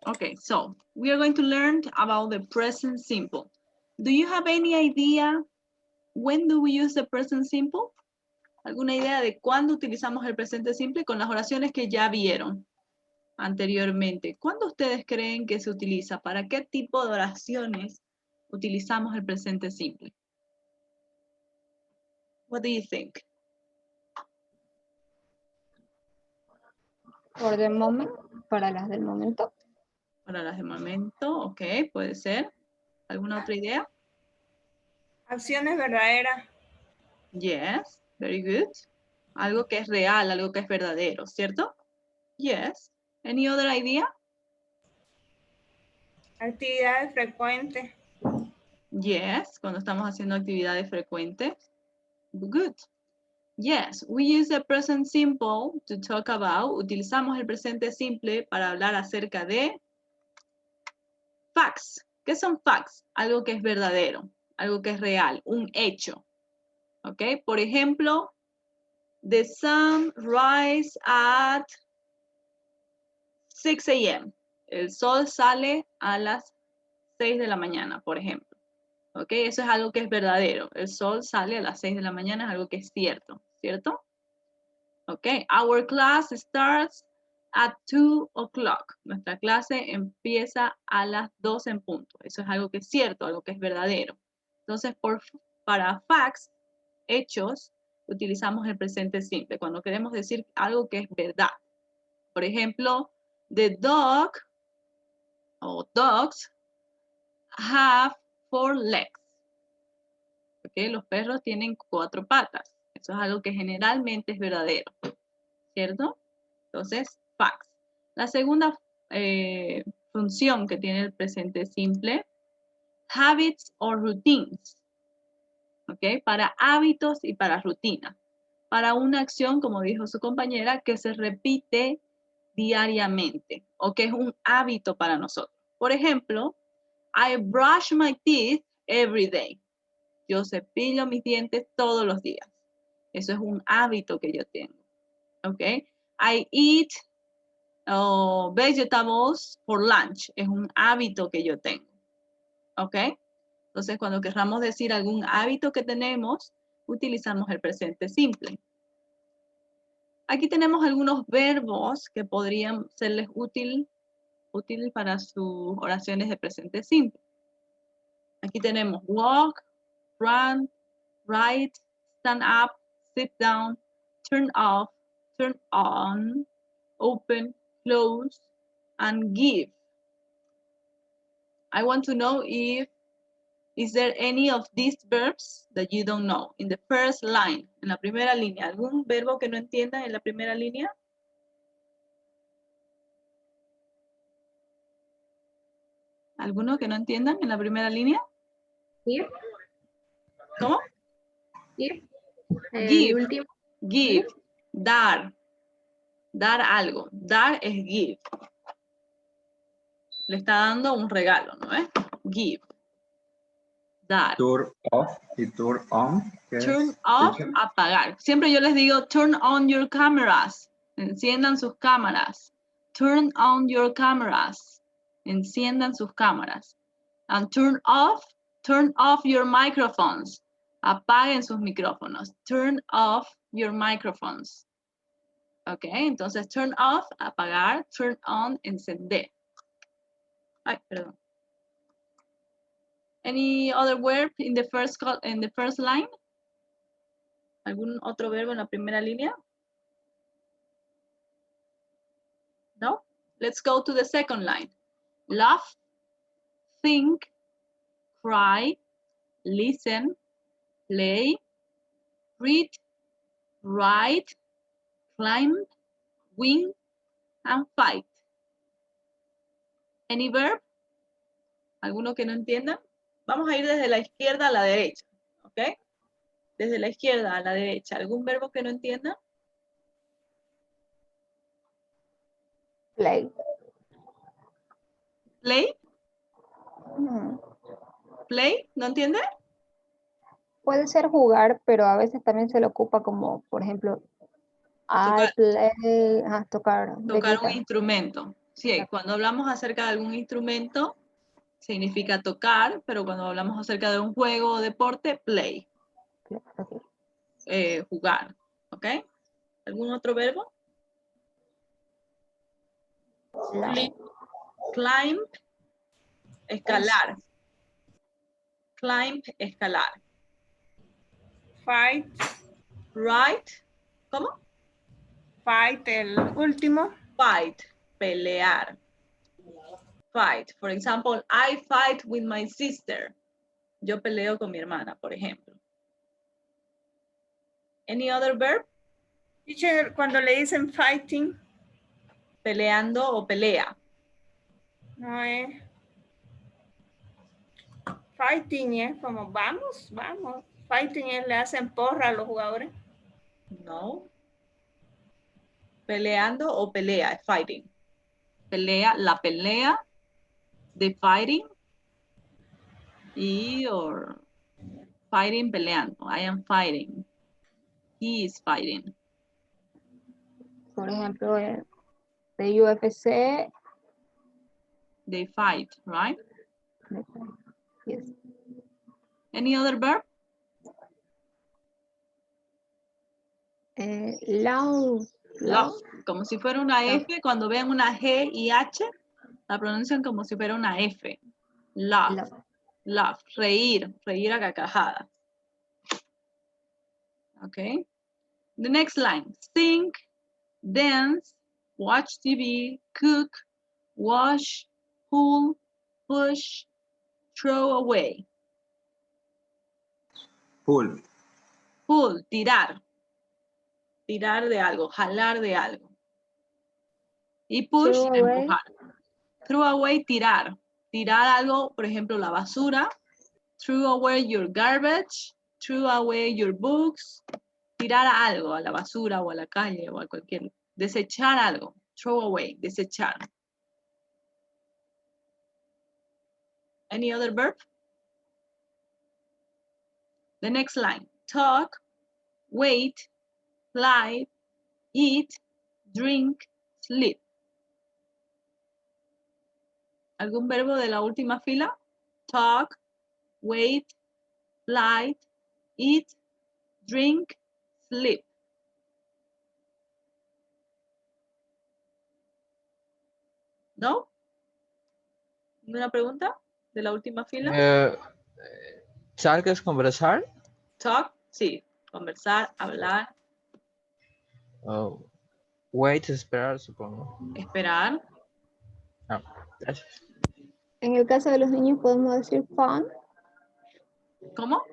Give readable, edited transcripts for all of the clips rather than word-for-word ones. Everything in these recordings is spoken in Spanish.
Okay, so we are going to learn about the present simple. Do you have any idea when do we use the present simple? ¿Alguna idea de cuándo utilizamos el presente simple con las oraciones que ya vieron anteriormente? ¿Cuándo ustedes creen que se utiliza? ¿Para qué tipo de oraciones utilizamos el presente simple? What do you think? For the moment, para las del momento. Para las de momento, ok, puede ser. ¿Alguna otra idea? Acciones verdaderas. Yes, very good. Algo que es real, algo que es verdadero, ¿cierto? Yes. Any other idea? Actividades frecuentes. Yes, cuando estamos haciendo actividades frecuentes. Good. Yes, we use the present simple to talk about. Utilizamos el presente simple para hablar acerca de facts. ¿Qué son facts? Algo que es verdadero, algo que es real, un hecho. ¿Ok? Por ejemplo, the sun rises at 6 a.m. El sol sale a las 6 de la mañana, por ejemplo. ¿Ok? Eso es algo que es verdadero. El sol sale a las 6 de la mañana, es algo que es cierto. ¿Cierto? Ok. Our class starts at 2 o'clock. Nuestra clase empieza a las 2 en punto. Eso es algo que es cierto, algo que es verdadero. Entonces, para facts, hechos, utilizamos el presente simple. Cuando queremos decir algo que es verdad. Por ejemplo, the dog o dogs have 4 legs. ¿Okay? Los perros tienen 4 patas. Eso es algo que generalmente es verdadero. ¿Cierto? Entonces, facts. La segunda función que tiene el presente simple, habits or routines. ¿Ok? Para hábitos y para rutina. Para una acción, como dijo su compañera, que se repite diariamente o que es un hábito para nosotros. Por ejemplo, I brush my teeth every day. Yo cepillo mis dientes todos los días. Eso es un hábito que yo tengo. ¿Ok? I eat vegetables for lunch. Es un hábito que yo tengo. ¿Ok? Entonces, cuando queramos decir algún hábito que tenemos, utilizamos el presente simple. Aquí tenemos algunos verbos que podrían serles útil para sus oraciones de presente simple. Aquí tenemos walk, run, write, stand up, sit down, turn off, turn on, open, close, and give. I want to know is there any of these verbs that you don't know? In the first line, en la primera línea. ¿Algún verbo que no entiendan en la primera línea? ¿Alguno que no entiendan en la primera línea? Give. ¿Cómo? Give. Give. El último. Give. Dar. Dar algo. Dar es give. Le está dando un regalo, ¿no es? Give. Dar. Turn off y turn on. Turn off, apagar. Siempre yo les digo, turn on your cameras. Enciendan sus cámaras. Turn on your cameras. Enciendan sus cámaras. And turn off your microphones. Apaguen sus micrófonos. Turn off your microphones. Ok, entonces turn off, apagar. Turn on, encender. Ay, perdón. Any other verb in the first line? ¿Algún otro verbo en la primera línea? No? Let's go to the second line. Laugh, think, cry, listen, play, read, write, climb, win, and fight. Any verb? ¿Alguno que no entiendan? Vamos a ir desde la izquierda a la derecha, ¿ok? Desde la izquierda a la derecha. ¿Algún verbo que no entiendan? Play. Play, Mm. play, ¿no entiende? Puede ser jugar, pero a veces también se le ocupa como, por ejemplo, I Tocar. play, tocar de Tocar un guitarra. instrumento. Sí, cuando hablamos acerca de algún instrumento, significa tocar, pero cuando hablamos acerca de un juego o deporte, play, Ok. jugar. ¿Ok? ¿Algún otro verbo? Climb. Climb, escalar. Climb, escalar. Fight. Right, ¿cómo? Fight, el último. Fight, pelear. Fight. For example, I fight with my sister. Yo peleo con mi hermana, por ejemplo. Any other verb? Teacher, cuando le dicen fighting, Peleando o pelea. no es. Fighting es como vamos, vamos. Fighting es le hacen porra a los jugadores. No. Peleando o pelea, fighting. Pelea, la pelea, the fighting, y or fighting, peleando. I am fighting. He is fighting. Por ejemplo, de UFC. They fight, right? Yes. Any other verb? Love. Love. Como si fuera una F, cuando vean una G y H, la pronuncian como si fuera una F. Love. Love. Laugh, reír, reír a carcajadas. Okay. The next line, sing, dance, watch TV, cook, wash, pull, push, throw away. Pull. Pull, tirar. Tirar de algo, jalar de algo. Y push, Throw away. empujar. Throw away, tirar. Tirar algo, por ejemplo, la basura. Throw away your garbage. Throw away your books. Tirar algo a la basura o a la calle o a cualquier. Desechar algo. Throw away, desechar. Any other verb? The next line. Talk, wait, fly, eat, drink, sleep. ¿Algún verbo de la última fila? Talk, wait, fly, eat, drink, sleep. ¿No? ¿Ninguna pregunta de la última fila? Talk es conversar. Talk, sí. Conversar, hablar, Oh, wait, esperar, supongo. esperar. Ah, gracias. En el caso de los niños podemos decir fun. ¿Cómo?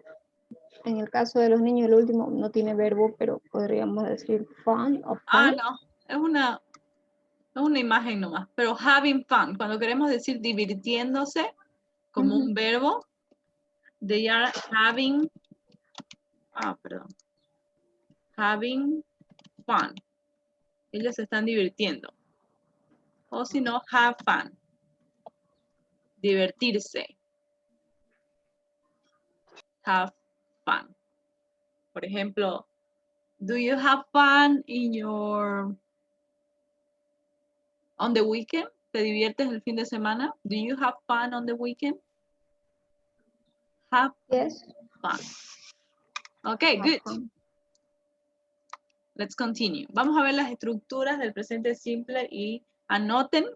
En el caso de los niños, el último no tiene verbo, pero podríamos decir fun o fun. Ah, no. Es una imagen nomás. Pero having fun, cuando queremos decir divirtiéndose como un verbo, they are having, having fun. Ellos se están divirtiendo. O si no, have fun. Divertirse. Have fun. Por ejemplo, do you have fun on the weekend? ¿Te diviertes el fin de semana? Do you have fun on the weekend? Have Yes. fun. Okay, good. Fun. Let's continue. Vamos a ver las estructuras del presente simple y anoten.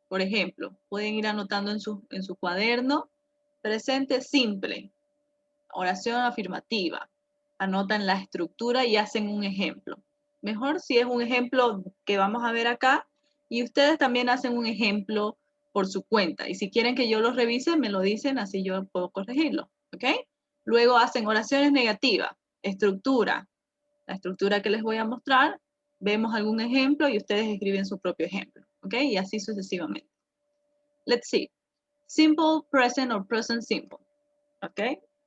Por ejemplo, pueden ir anotando en su cuaderno. Presente simple. Oración afirmativa. Anotan la estructura y hacen un ejemplo. Mejor si es un ejemplo que vamos a ver acá y ustedes también hacen un ejemplo por su cuenta. Y si quieren que yo los revise, me lo dicen, así yo puedo corregirlo. ¿Ok? Luego hacen oraciones negativas, estructura. La estructura que les voy a mostrar, vemos algún ejemplo y ustedes escriben su propio ejemplo. ¿Ok? Y así sucesivamente. Let's see. Simple, present, or present simple. ¿Ok?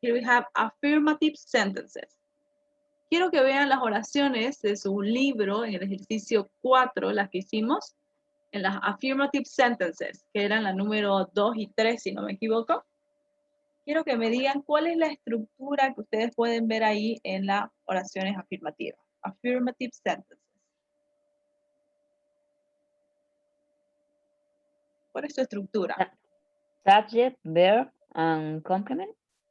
Here we have affirmative sentences. Quiero que vean las oraciones de su libro en el ejercicio 4, las que hicimos, en las affirmative sentences, que eran la número 2 y 3, si no me equivoco. Quiero que me digan cuál es la estructura que ustedes pueden ver ahí en las oraciones afirmativas. Affirmative sentences. ¿Cuál es su estructura? Subject, verb, and complement.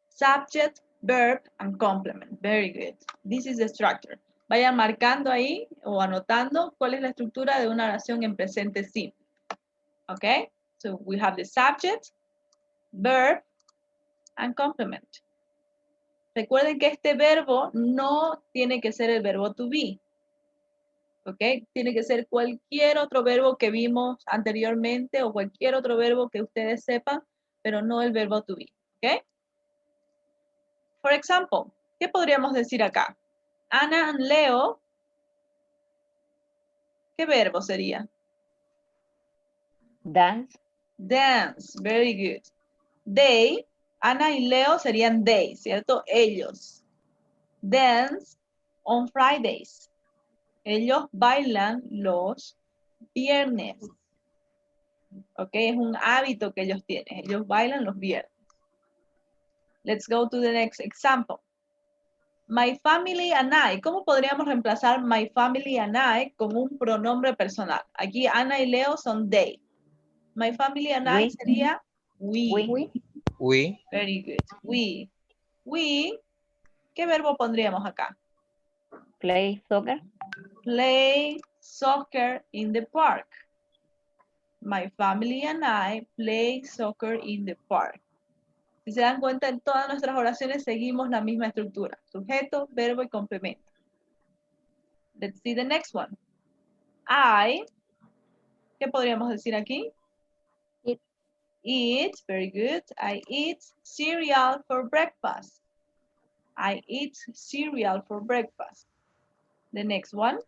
Subject, verb, and complement. Very good. This is the structure. Vayan marcando ahí o anotando cuál es la estructura de una oración en presente simple. Okay? So we have the subject, verb, and complement. Recuerden que este verbo no tiene que ser el verbo to be. ¿Ok? Tiene que ser cualquier otro verbo que vimos anteriormente o cualquier otro verbo que ustedes sepan, pero no el verbo to be. ¿Ok? For example, ¿qué podríamos decir acá? Ana and Leo, ¿qué verbo sería? Dance, Dance, very good. They, Ana y Leo serían they, ¿cierto? Ellos. Dance on Fridays. Ellos bailan los viernes. ¿Ok? Es un hábito que ellos tienen. Ellos bailan los viernes. Let's go to the next example. My family and I. ¿Cómo podríamos reemplazar my family and I con un pronombre personal? Aquí Ana y Leo son they. My family and I We. sería we. We. We. Very good. We. We. ¿Qué verbo pondríamos acá? play soccer. Play soccer in the park. My family and I play soccer in the park. Si se dan cuenta, en todas nuestras oraciones seguimos la misma estructura. Sujeto, verbo y complemento. Let's see the next one. I, ¿qué podríamos decir aquí? Eat. Eat, very good. I eat cereal for breakfast. I eat cereal for breakfast. The next one.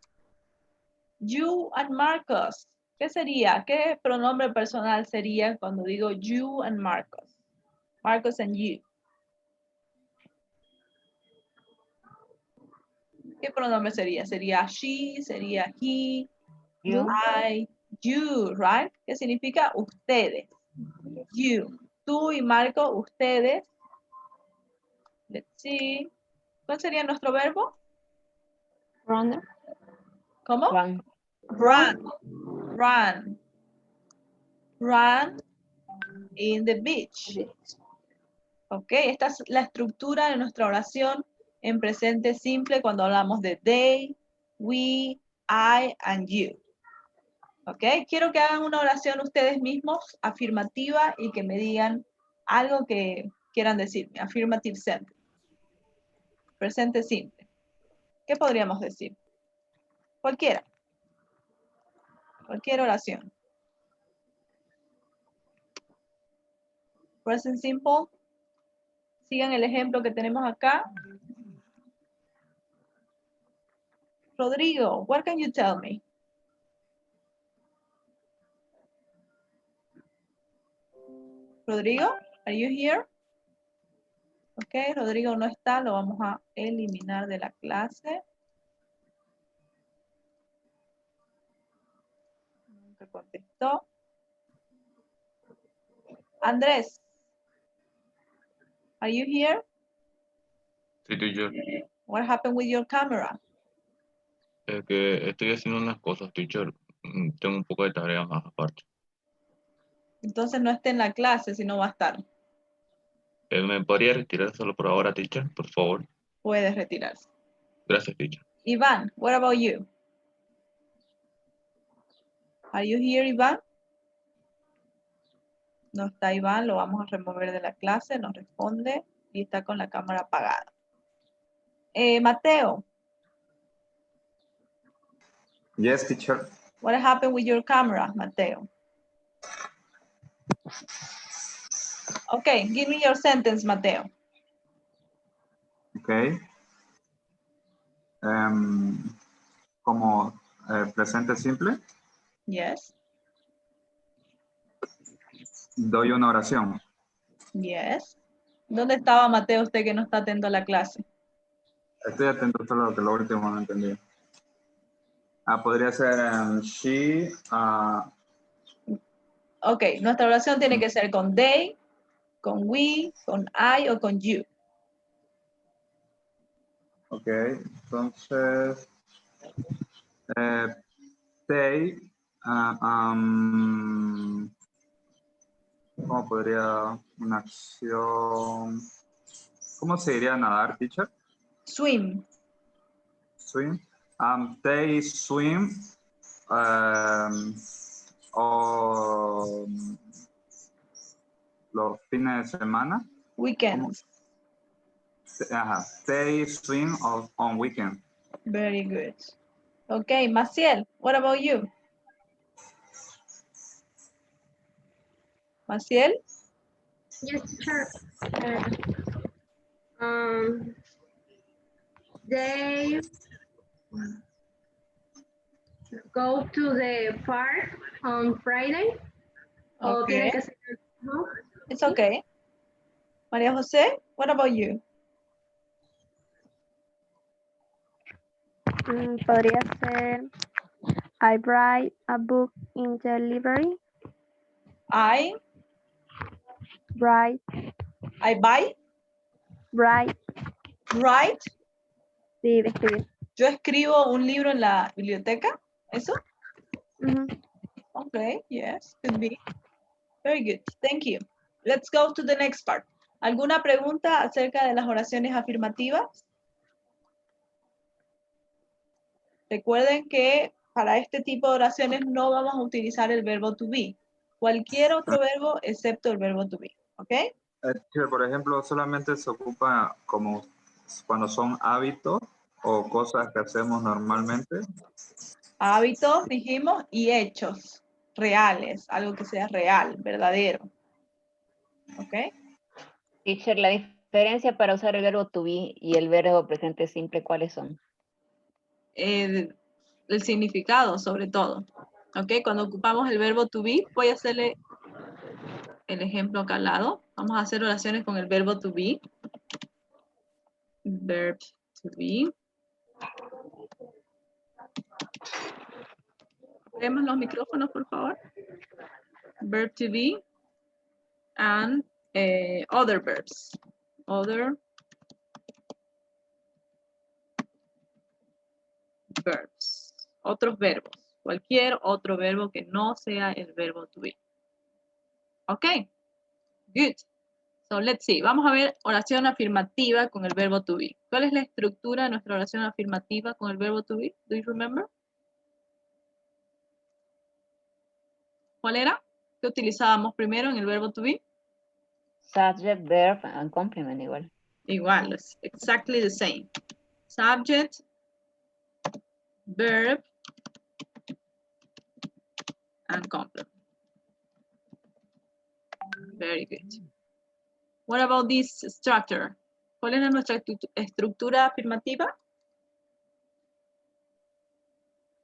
You and Marcos. ¿Qué sería? ¿Qué pronombre personal sería cuando digo you and Marcos? Marcos and you. ¿Qué pronombre sería? ¿Sería she? ¿Sería he? You. I, you, right? ¿Qué significa? Ustedes. You. Tú y Marco, ustedes. Let's see. ¿Cuál sería nuestro verbo? Runner. ¿Cómo? Run. Run. Run. Run in the beach. Ok, esta es la estructura de nuestra oración en presente simple cuando hablamos de they, we, I, and you. Ok, quiero que hagan una oración ustedes mismos, afirmativa, y que me digan algo que quieran decirme. Affirmative sentence. Presente simple. ¿Qué podríamos decir? Cualquiera. Cualquier oración. Present simple. Sigan el ejemplo que tenemos acá. Rodrigo, what can you tell me? Rodrigo, are you here? Ok, Rodrigo no está, lo vamos a eliminar de la clase. Nunca contestó. Andrés, are you here? Sí, teacher. What happened with your camera? Es que estoy haciendo unas cosas, teacher. Tengo un poco de tareas más aparte. Entonces no esté en la clase, si no va a estar. ¿Me podría retirar solo por ahora, teacher? Por favor. Puedes retirarse. Gracias, teacher. Iván, what about you? Are you here, Iván? No está Iván, lo vamos a remover de la clase, nos responde y está con la cámara apagada. Mateo, Yes, teacher. what happened with your camera, Mateo? Okay, give me your sentence, Mateo. Okay. Como presente simple, Yes, doy una oración. yes. ¿Dónde estaba Mateo, usted que no está atento a la clase? Estoy atento solo a lo que lo último no entendí. Podría ser she, Ok, nuestra oración tiene que ser con they, con we, con I o con you. ok, entonces, they, ¿Cómo podría una acción? ¿Cómo se diría nadar, teacher? Swim. Swim. They swim o los fines de semana. Weekends. Ajá. They swim on weekend. Very good. Okay, Maciel, what about you? Maciel? Yes, teacher. They go to the park on Friday. O Okay. tiene que ser, ¿no? It's okay. María José, what about you? Podría ser I write a book in the library. I Write, buy, write, write. sí, de escribir. Yo escribo un libro en la biblioteca. ¿Eso? Ujú. Okay, yes, could be. Very good, thank you. Let's go to the next part. ¿Alguna pregunta acerca de las oraciones afirmativas? Recuerden que para este tipo de oraciones no vamos a utilizar el verbo to be. Cualquier otro verbo excepto el verbo to be, ¿ok? Teacher, por ejemplo, solamente se ocupa como cuando son hábitos o cosas que hacemos normalmente. Hábitos, dijimos, y hechos reales, algo que sea real, verdadero. ¿Ok? Teacher, la diferencia para usar el verbo to be y el verbo presente simple, ¿cuáles son? El significado, sobre todo. ¿Ok? Cuando ocupamos el verbo to be, voy a hacerle el ejemplo acá al lado. Vamos a hacer oraciones con el verbo to be. Verb to be. Tenemos los micrófonos, por favor. Verb to be and other verbs. Other verbs. Otros verbos. Cualquier otro verbo que no sea el verbo to be. Ok. Good. So let's see. Vamos a ver oración afirmativa con el verbo to be. ¿Cuál es la estructura de nuestra oración afirmativa con el verbo to be? Do you remember? ¿Cuál era? ¿Qué utilizábamos primero en el verbo to be? Subject, verb, and complement igual. Igual, it's exactly the same. Subject, verb, and complement. Very good. What about this structure? ¿Cuál es nuestra estructura afirmativa?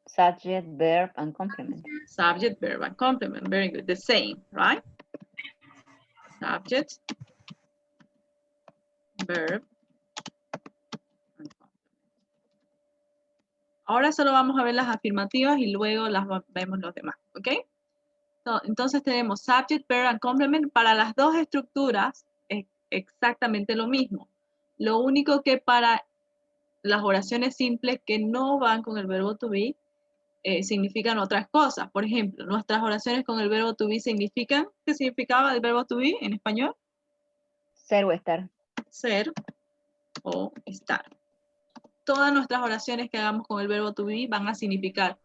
Subject, verb, and complement. Subject, verb, and complement. Very good. The same, right? Subject, verb, and complement. Ahora solo vamos a ver las afirmativas y luego las vemos los demás, ¿ok? Entonces tenemos subject, verb, and complement. Para las dos estructuras es exactamente lo mismo. Lo único que para las oraciones simples que no van con el verbo to be, significan otras cosas. Por ejemplo, nuestras oraciones con el verbo to be significan, ¿qué significaba el verbo to be en español? Ser o estar. Ser o estar. Todas nuestras oraciones que hagamos con el verbo to be van a significar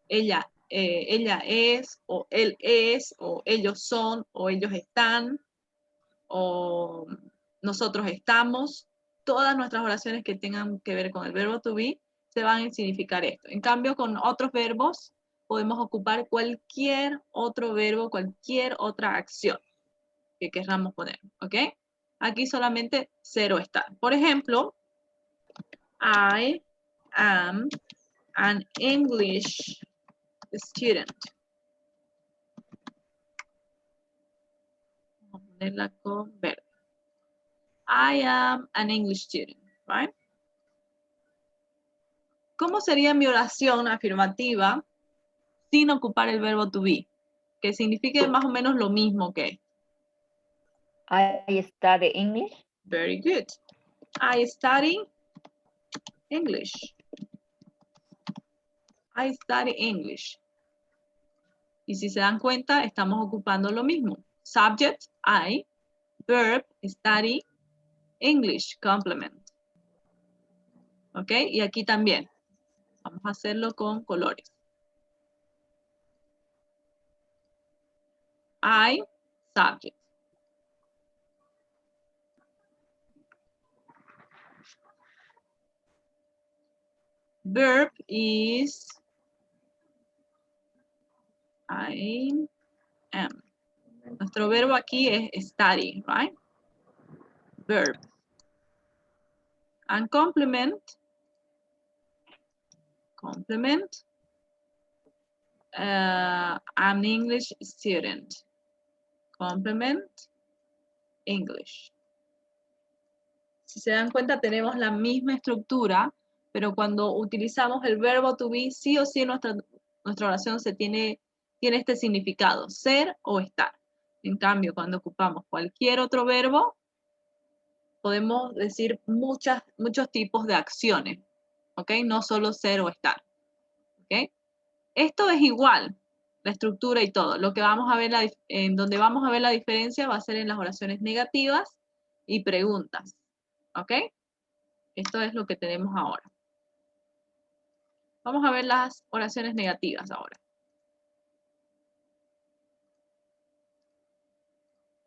ella es, o él es, o ellos son, o ellos están, o nosotros estamos. Todas nuestras oraciones que tengan que ver con el verbo to be se van a significar esto. En cambio, con otros verbos podemos ocupar cualquier otro verbo, cualquier otra acción que queramos poner, ¿ok? Aquí solamente ser o estar. Por ejemplo, I am an English student. Vamos a ponerla con verde. I am an English student, right? ¿Cómo sería mi oración afirmativa sin ocupar el verbo to be? Que signifique más o menos lo mismo que. I study English. Very good. I study English. I study English. Y si se dan cuenta, estamos ocupando lo mismo. subject, I, verb, study, English, complement. ¿Ok? Y aquí también. Vamos a hacerlo con colores. I, subject. Verb is I am. Nuestro verbo aquí es study, right? Verb. And complement. Complement. I'm an English student. Complement. English. Si se dan cuenta, tenemos la misma estructura, pero cuando utilizamos el verbo to be, sí o sí nuestra oración tiene este significado, ser o estar. En cambio, cuando ocupamos cualquier otro verbo, podemos decir muchos tipos de acciones, ¿ok? No solo ser o estar, ¿ok? Esto es igual, la estructura y todo. Lo que vamos a ver, en donde vamos a ver la diferencia va a ser en las oraciones negativas y preguntas, ¿ok? Esto es lo que tenemos ahora. Vamos a ver las oraciones negativas ahora.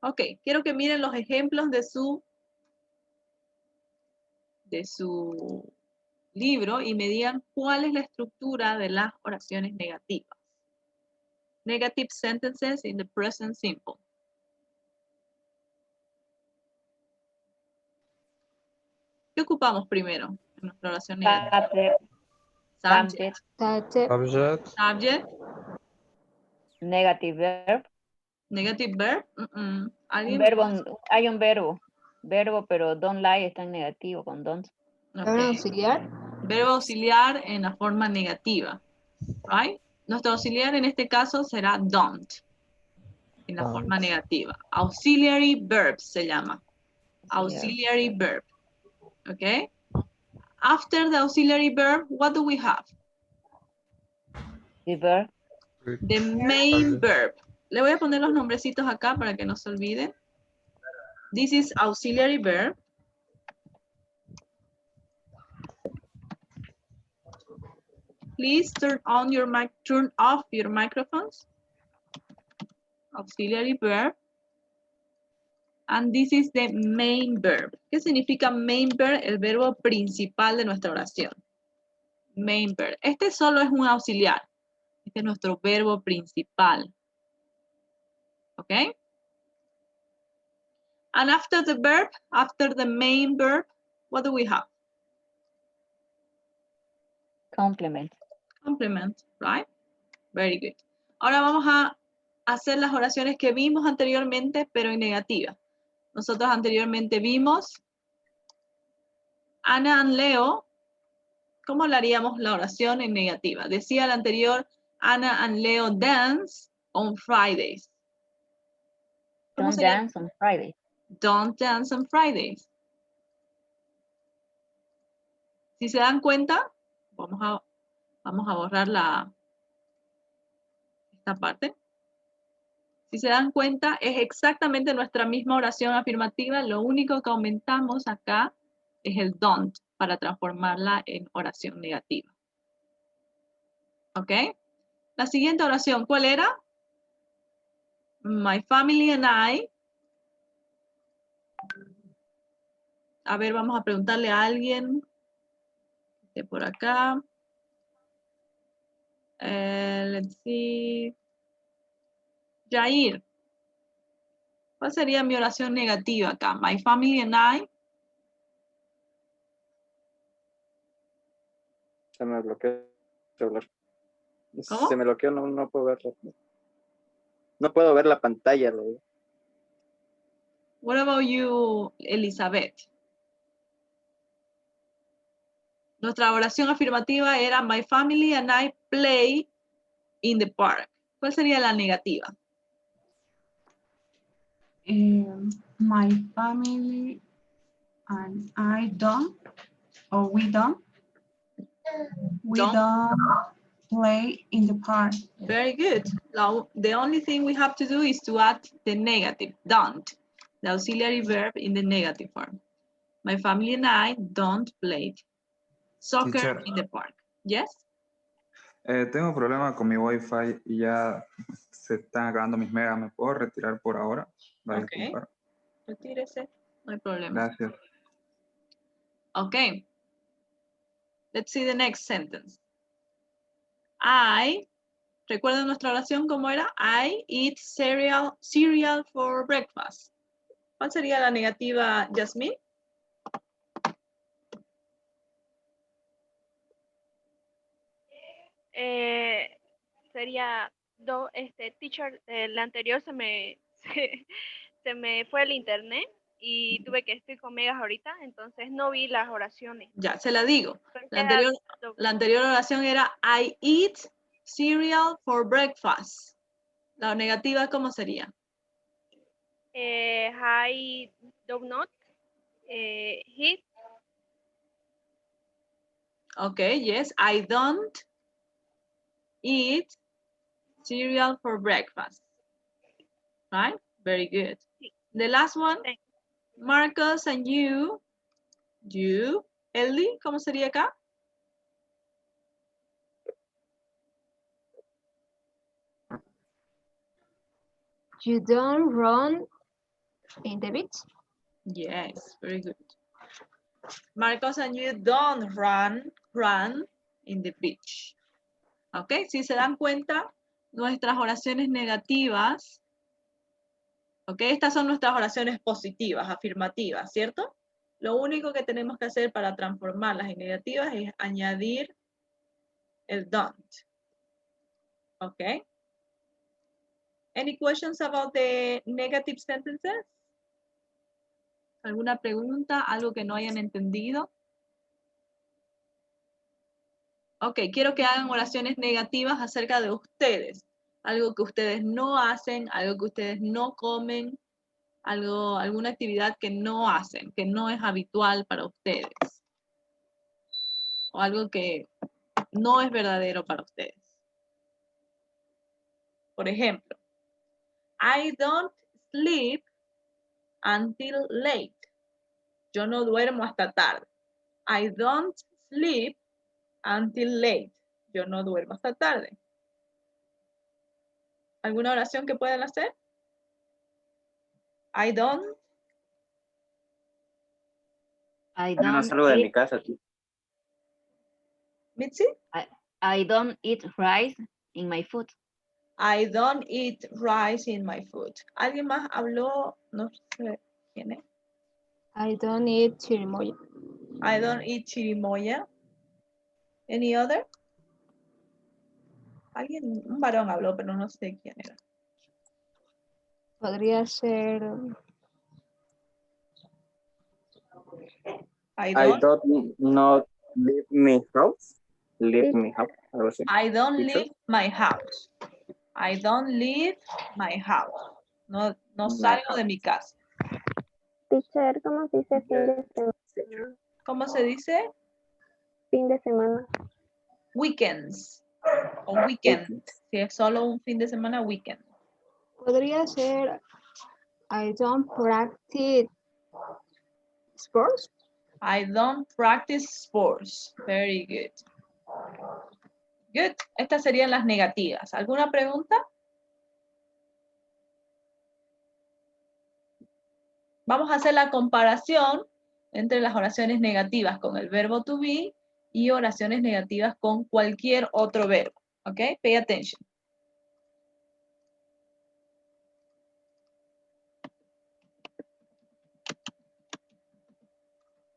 Ok, quiero que miren los ejemplos de su libro y me digan cuál es la estructura de las oraciones negativas. Negative sentences in the present simple. ¿Qué ocupamos primero en nuestra oración negativa? Subject. Subject. Subject. Subject. Negative verb. Negative verb. ¿Alguien? Hay un verbo. Verbo, pero don't lie está en negativo con don't. Ok. ¿Verbo auxiliar? Verbo auxiliar en la forma negativa. Right? Nuestro auxiliar en este caso será don't. En la forma negativa. Auxiliary verb se llama. Auxiliary verb. Okay? After the auxiliary verb, what do we have? The verb. The main verb. Le voy a poner los nombrecitos acá para que no se olviden. This is auxiliary verb. Please turn off your microphones. Auxiliary verb. And this is the main verb. ¿Qué significa main verb? El verbo principal de nuestra oración. Main verb. Este solo es un auxiliar. Este es nuestro verbo principal. ¿Ok? And after the verb, after the main verb, what do we have? Complement. Complement, right? Very good. Ahora vamos a hacer las oraciones que vimos anteriormente, pero en negativa. Nosotros anteriormente vimos Ana and Leo. ¿Cómo le haríamos la oración en negativa? Decía el anterior, Ana and Leo dance on Fridays. ¿Cómo Don't sería? dance on Friday. Don't dance on Fridays. Si se dan cuenta, vamos a borrar esta parte. Si se dan cuenta, es exactamente nuestra misma oración afirmativa. Lo único que aumentamos acá es el don't para transformarla en oración negativa. ¿Ok? La siguiente oración, ¿cuál era? My family and I. A ver, vamos a preguntarle a alguien de por acá. Let's see. Jair. ¿Cuál sería mi oración negativa acá? My family and I. Se me bloqueó el celular. ¿Cómo? Se me bloqueó, no puedo verlo. No puedo ver la pantalla. What about you, Elizabeth? Nuestra oración afirmativa era My family and I play in the park. ¿Cuál sería la negativa? My family and I don't, or we don't play in the park. Very good. Now, the only thing we have to do is to add the negative, don't, the auxiliary verb in the negative form. My family and I don't play soccer Teacher. in the park. Yes? Tengo problema con mi Wi-Fi y ya se están acabando mis megas. ¿Me puedo retirar por ahora? Va a Ok. disculpar. Retírese. No hay problema. Gracias. Okay. Let's see the next sentence. ¿Recuerdan nuestra oración cómo era? I eat cereal for breakfast. ¿Cuál sería la negativa, Jasmine? Sería, teacher, el anterior se me, se me fue el internet y estoy con megas ahorita, entonces no vi las oraciones. Ya, se la digo. Pero La anterior oración era I eat cereal for breakfast. La negativa, ¿cómo sería? I do not eat. Okay, yes, I don't eat cereal for breakfast. Right? Very good. The last one, Marcus and you, Ellie, ¿cómo sería acá? You don't run in the beach. Yes, very good. Marcos and you don't run in the beach. Ok, si se dan cuenta, nuestras oraciones negativas, ok, estas son nuestras oraciones positivas, afirmativas, ¿cierto? Lo único que tenemos que hacer para transformarlas en negativas es añadir el don't. Ok. Any questions about the negative sentences? ¿Alguna pregunta? ¿Algo que no hayan entendido? Ok, quiero que hagan oraciones negativas acerca de ustedes. Algo que ustedes no hacen, algo que ustedes no comen, alguna actividad que no hacen, que no es habitual para ustedes. O algo que no es verdadero para ustedes. Por ejemplo, I don't sleep until late. Yo no duermo hasta tarde. I don't sleep until late. Yo no duermo hasta tarde. ¿Alguna oración que puedan hacer? I don't. Yo no salgo de mi casa, tío. Mitzi? I don't eat rice in my food. I don't eat rice in my food. ¿Alguien más habló? No sé quién es. I don't eat chirimoya. I don't eat chirimoya. Any other? Alguien, un varón habló, pero no sé quién era. Podría ser. I don't not leave my house. Leave my house. Algo así. I don't Teacher. leave my house. I don't leave my house. No salgo de mi casa. Teacher, ¿cómo se dice fin de semana? ¿Cómo se dice? Fin de semana. Weekends. O weekend. Si es solo un fin de semana, weekend. Podría ser. I don't practice sports. I don't practice sports. Very good. Good. Estas serían las negativas. ¿Alguna pregunta? Vamos a hacer la comparación entre las oraciones negativas con el verbo to be y oraciones negativas con cualquier otro verbo. ¿Ok? Pay attention.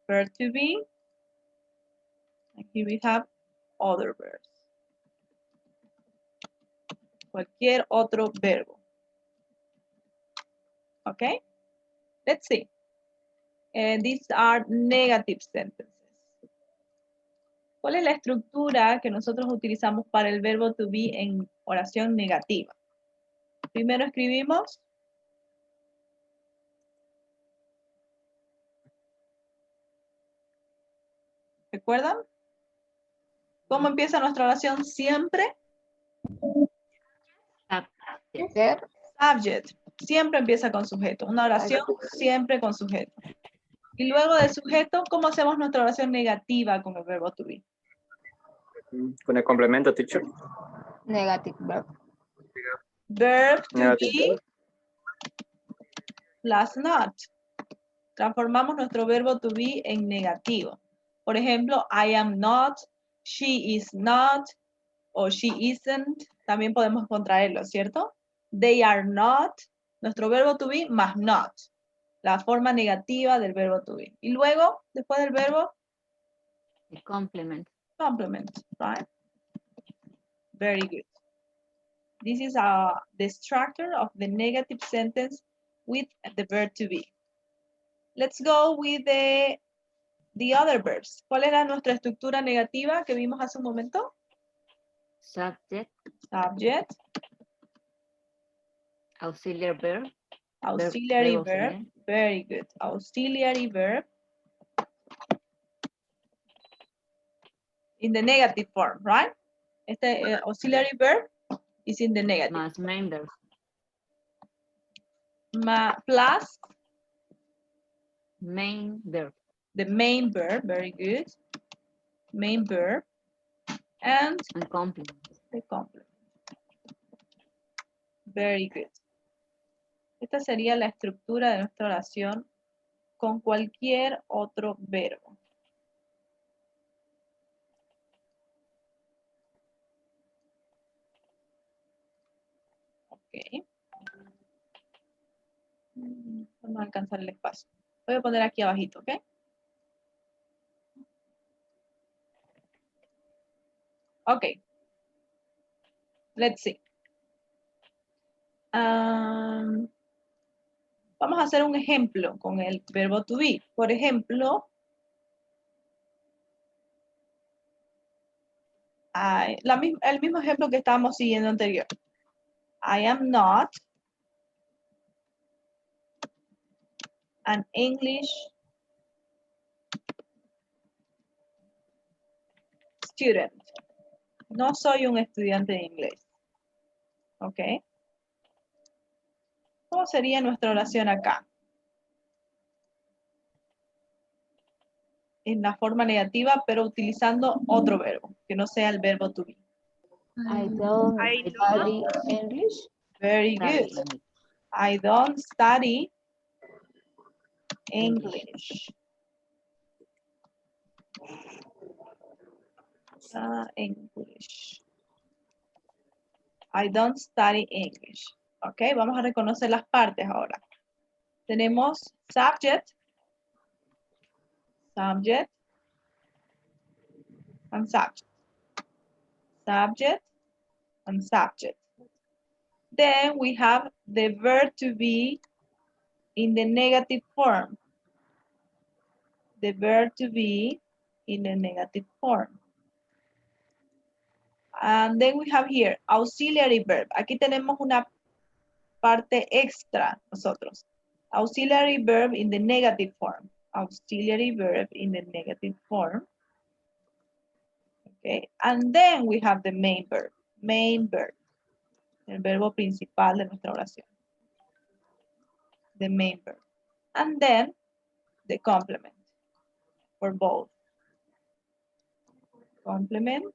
Verb to be. And here we have other verbs. Cualquier otro verbo. Okay? Let's see. And these are negative sentences. ¿Cuál es la estructura que nosotros utilizamos para el verbo to be en oración negativa? Primero escribimos ¿recuerdan? ¿Cómo empieza nuestra oración siempre? Subject. Siempre empieza con sujeto. Una oración siempre con sujeto. Y luego de sujeto, ¿cómo hacemos nuestra oración negativa con el verbo to be? Con el complemento, teacher. Negative verb. Verb to Negative be verb. plus not. Transformamos nuestro verbo to be en negativo. Por ejemplo, I am not, she is not, o she isn't. También podemos contraerlo, ¿cierto? They are not. Nuestro verbo to be más not. La forma negativa del verbo to be. Y luego, después del verbo, El complement. complement, right? Very good. This is the structure of the negative sentence with the verb to be. Let's go with the other verbs. ¿Cuál era nuestra estructura negativa que vimos hace un momento? Subject. Subject. Auxiliary verb. Auxiliary verbo verb. auxiliar. Very good. Auxiliary verb. In the negative form, right? Este auxiliary verb is in the negative. Más main verb. Plus Main verb. the main verb. Very good. Main verb. And And complement. the complement. Very good. Esta sería la estructura de nuestra oración con cualquier otro verbo. Ok. Vamos a alcanzar el espacio. Voy a poner aquí abajito, ¿ok? Ok. Let's see. Vamos a hacer un ejemplo con el verbo to be. Por ejemplo, el mismo ejemplo que estábamos siguiendo anterior. I am not an English student. No soy un estudiante de inglés. ¿Ok? ¿Cómo sería nuestra oración acá? En la forma negativa, pero utilizando otro verbo, que no sea el verbo to be. I don't I study English. Very Study good. English. I don't study English. English. I don't study English. Ok, vamos a reconocer las partes ahora. Tenemos subject, subject, and subject. Subject and subject. Then we have the verb to be in the negative form. The verb to be in the negative form. And then we have here auxiliary verb. Aquí tenemos una parte extra nosotros. Auxiliary verb in the negative form. Auxiliary verb in the negative form. Okay. And then we have the main verb. Main verb. El verbo principal de nuestra oración. The main verb. And then the complement for both. Complement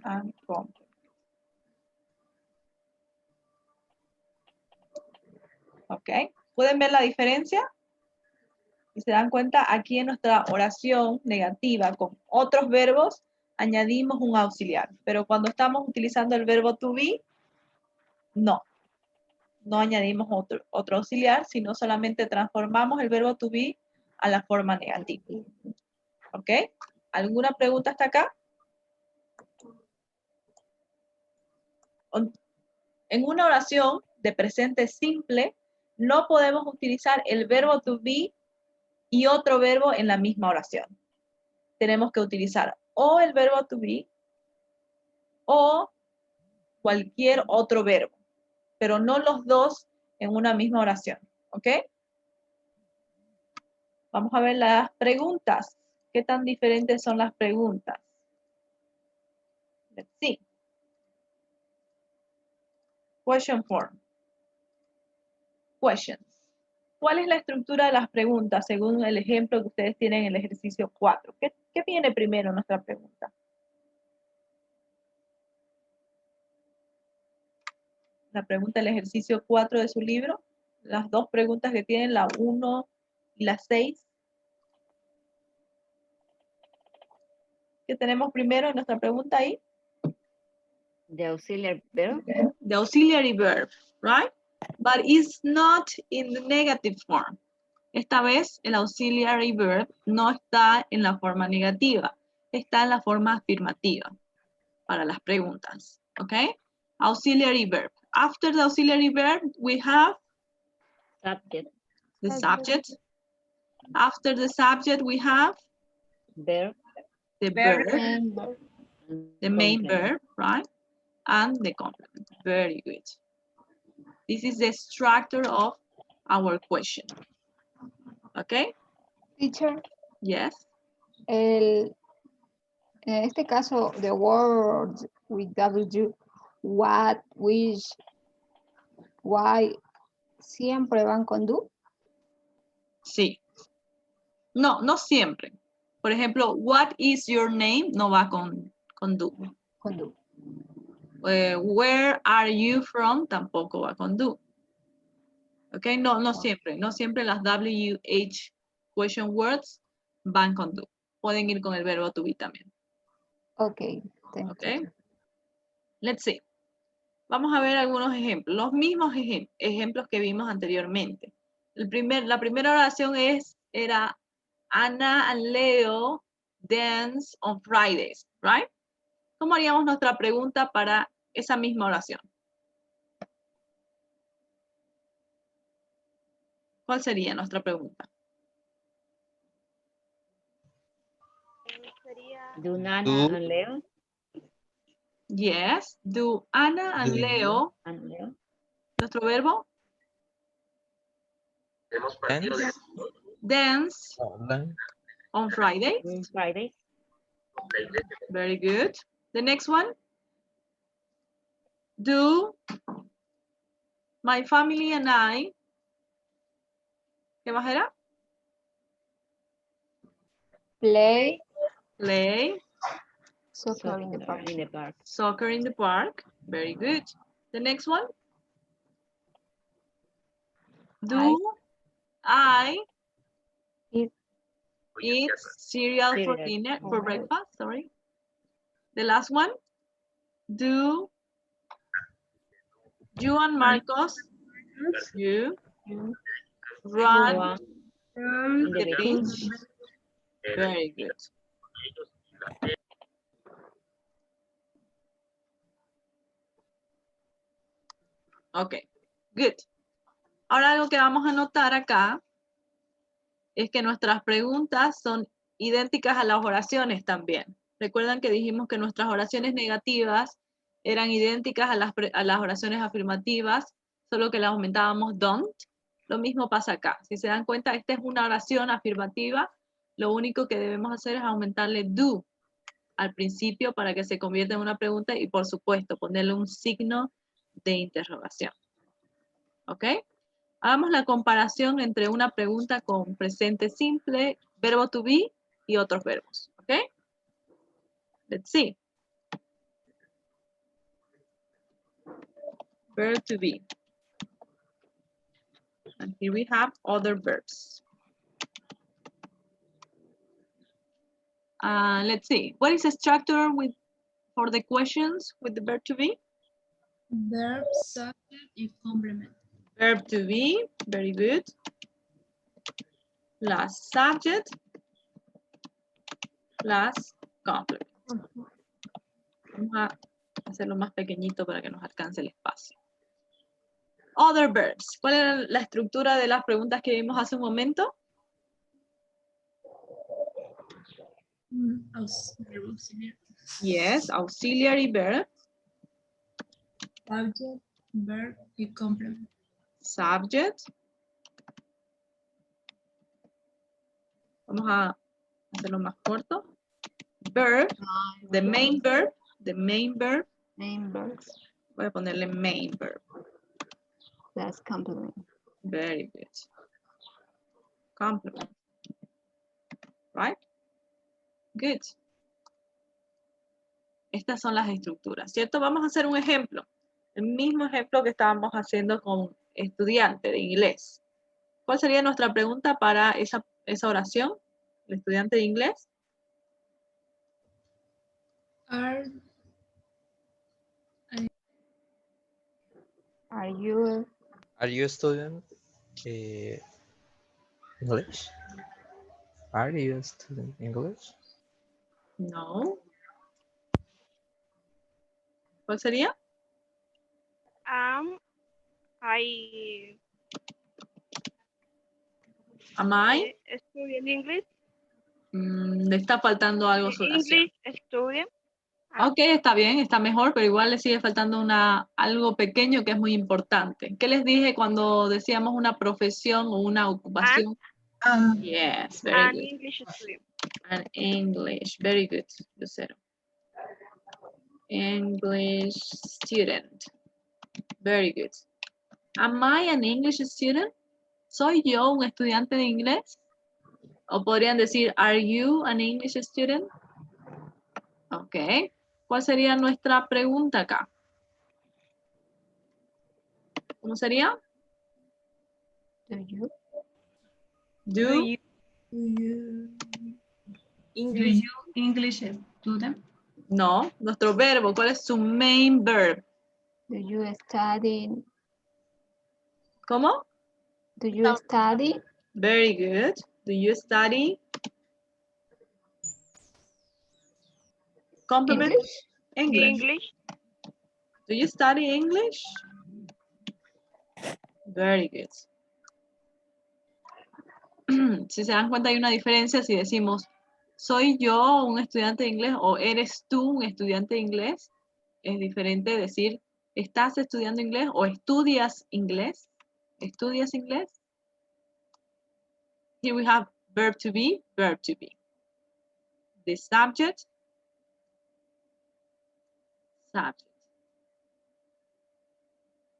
and complement. ¿Ok? ¿Pueden ver la diferencia? Si se dan cuenta, aquí en nuestra oración negativa con otros verbos, añadimos un auxiliar. Pero cuando estamos utilizando el verbo to be, no. No añadimos otro auxiliar, sino solamente transformamos el verbo to be a la forma negativa. ¿Ok? ¿Alguna pregunta hasta acá? En una oración de presente simple, no podemos utilizar el verbo to be y otro verbo en la misma oración. Tenemos que utilizar o el verbo to be o cualquier otro verbo, pero no los dos en una misma oración. ¿Ok? Vamos a ver las preguntas. ¿Qué tan diferentes son las preguntas? Let's see. Question form. Questions. ¿Cuál es la estructura de las preguntas según el ejemplo que ustedes tienen en el ejercicio 4? ¿Qué viene primero en nuestra pregunta? La pregunta del ejercicio 4 de su libro. Las dos preguntas que tienen, la 1 y la 6. ¿Qué tenemos primero en nuestra pregunta ahí? The auxiliary verb. The auxiliary verb, right? But it's not in the negative form. Esta vez el auxiliary verb no está en la forma negativa, está en la forma afirmativa para las preguntas, ¿ok? Auxiliary verb. After the auxiliary verb, we have Subject. the subject. After the subject, we have Verb. the Verb. verb, the main Complement. verb, right? And the complement. Very good. This is the structure of our question. Okay? Teacher, Yes. en este caso, the words with W, what, which, why, siempre van con do. Sí. No, no siempre. Por ejemplo, what is your name? No va con do. Con do. Where are you from? Tampoco va con do. Ok, no siempre. No siempre las WH question words van con do. Pueden ir con el verbo to be también. Ok, thank you. Ok. Let's see. Vamos a ver algunos ejemplos. Los mismos ejemplos que vimos anteriormente. La primera oración era Anna and Leo dance on Fridays, right? ¿Cómo haríamos nuestra pregunta para esa misma oración? ¿Cuál sería nuestra pregunta? Sería Do Nana Do. and Leo. Yes. Do Anna and Do. Leo, And Leo. nuestro verbo, Dance. dance Online. on Fridays? On Friday. Very good. The next one. Do my family and I. ¿Qué más era? Play Play soccer in the park. In the park. soccer in the park. Very good. The next one. Do I Eat. eat cereal for Cereal. dinner, Oh, for right. breakfast? Sorry. The last one. Do you and Marcos, you You. run Go on. from the the beach? Very good. Ok, good. Ahora algo que vamos a notar acá es que nuestras preguntas son idénticas a las oraciones también. Recuerdan que dijimos que nuestras oraciones negativas eran idénticas a las oraciones afirmativas, solo que le aumentábamos don't. Lo mismo pasa acá. Si se dan cuenta, esta es una oración afirmativa. Lo único que debemos hacer es aumentarle do al principio para que se convierta en una pregunta y, por supuesto, ponerle un signo de interrogación. ¿Ok? Hagamos la comparación entre una pregunta con presente simple, verbo to be y otros verbos. ¿Ok? Let's see. Verb to be. And here we have other verbs. Let's see. What is the structure for the questions with the verb to be? Verb, subject, y complement. Verb to be, very good. Plus subject, plus complement. Vamos a hacerlo más pequeñito para que nos alcance el espacio. Other verbs. ¿Cuál era la estructura de las preguntas que vimos hace un momento? Auxiliary. Yes, auxiliary verb, Subject, verb y complement. subject. Vamos a hacerlo más corto. Verb, the main verb, Main verb. voy a ponerle main verb. That's complement. Very good. Complement. Right? Good. Estas son las estructuras, ¿cierto? Vamos a hacer un ejemplo. El mismo ejemplo que estábamos haciendo con estudiante de inglés. ¿Cuál sería nuestra pregunta para esa oración? El estudiante de inglés. Are you studying English? Are you studying English? No. ¿Cuál sería? I Am I? studying English. Le está faltando algo a su oración. English student. Ok, está bien, está mejor, pero igual le sigue faltando algo pequeño que es muy importante. ¿Qué les dije cuando decíamos una profesión o una ocupación? Yes, very An good. English student. An English, very good, Lucero. English student. Very good. Am I an English student? ¿Soy yo un estudiante de inglés? O podrían decir, are you an English student? Ok. ¿Cuál sería nuestra pregunta acá? ¿Cómo sería? Do you? Do English student? No, nuestro verbo. ¿Cuál es su main verb? Do you study? ¿Cómo? Do you study? Very good. Do you study? Complement? English. Do you study English? Very good. Si se dan cuenta hay una diferencia si decimos, ¿soy yo un estudiante de inglés o eres tú un estudiante de inglés? Es diferente decir, ¿estás estudiando inglés o estudias inglés? ¿Estudias inglés? Here we have verb to be, verb to be. The subject, subject.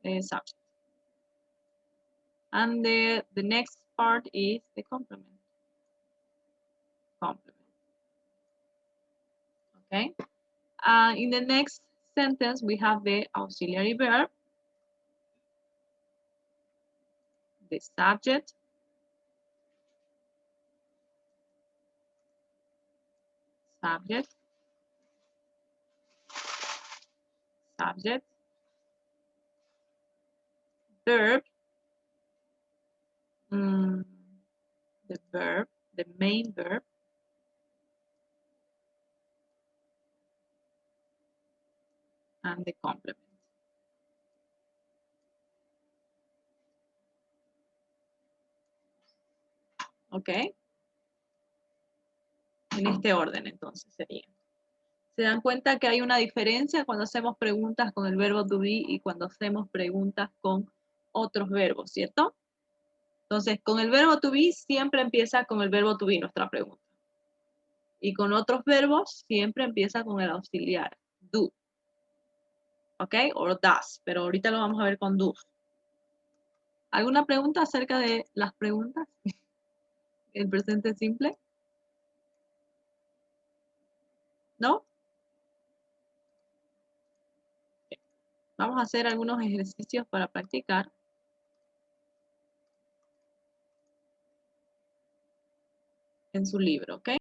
Subject. And the next part is the complement. Complement. Okay. In the next sentence, we have the auxiliary verb, the subject, subject, subject, verb, the verb, the main verb, and the complement. ¿Ok? En este orden, entonces, sería. ¿Se dan cuenta que hay una diferencia cuando hacemos preguntas con el verbo to be y cuando hacemos preguntas con otros verbos, ¿cierto? Entonces, con el verbo to be siempre empieza con el verbo to be nuestra pregunta. Y con otros verbos siempre empieza con el auxiliar, do. ¿Ok? O does, pero ahorita lo vamos a ver con do. ¿Alguna pregunta acerca de las preguntas? ¿El presente simple? ¿No? Vamos a hacer algunos ejercicios para practicar. En su libro, ¿ok?